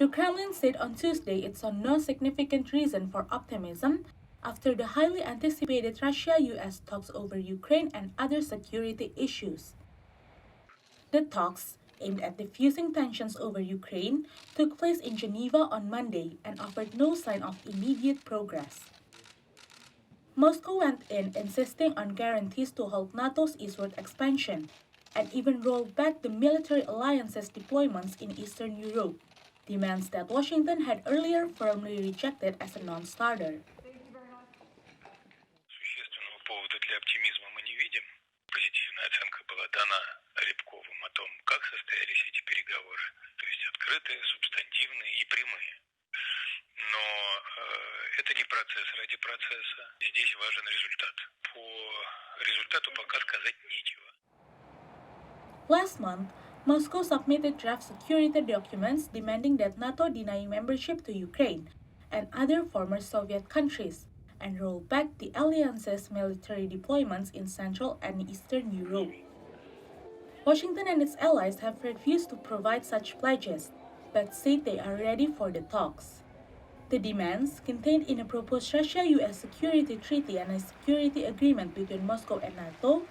The Kremlin said on Tuesday it saw no significant reason for optimism after the highly anticipated Russia-US talks over Ukraine and other security issues. The talks, aimed at diffusing tensions over Ukraine, took place in Geneva on Monday and offered no sign of immediate progress. Moscow went in insisting on guarantees to halt NATO's eastward expansion and even rolled back the military alliance's deployments in Eastern Europe, demands that Washington had earlier firmly rejected as a non-starter. Существенного повода для оптимизма мы не видим. Позитивная оценка была дана Рябковым о том, как состоялись эти переговоры. То есть открытые, субстантивные и прямые. Но это не процесс ради процесса. Здесь важен результат. По результату пока сказать нечего. Last month, Moscow submitted draft security documents demanding that NATO deny membership to Ukraine and other former Soviet countries and roll back the alliance's military deployments in Central and Eastern Europe. Washington and its allies have refused to provide such pledges, but said they are ready for the talks. The demands, contained in a proposed Russia-US security treaty and a security agreement between Moscow and NATO,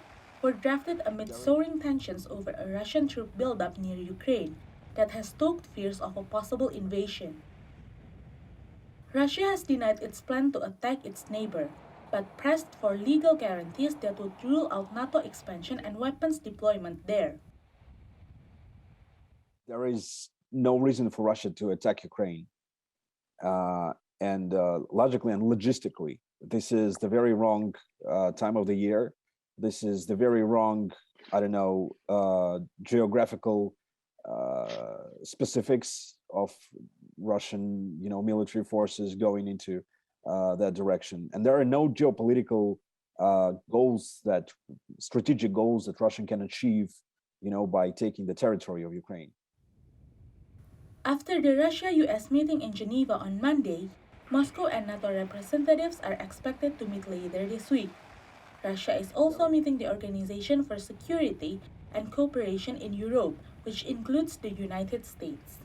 were drafted amid soaring tensions over a Russian troop buildup near Ukraine that has stoked fears of a possible invasion. Russia has denied its plan to attack its neighbor, but pressed for legal guarantees that would rule out NATO expansion and weapons deployment there. There is no reason for Russia to attack Ukraine. And logically and logistically, this is the very wrong time of the year. This is the very wrong, geographical specifics of Russian, military forces going into that direction. And there are no geopolitical strategic goals that Russia can achieve, by taking the territory of Ukraine. After the Russia-US meeting in Geneva on Monday, Moscow and NATO representatives are expected to meet later this week. Russia is also meeting the Organization for Security and Cooperation in Europe, which includes the United States.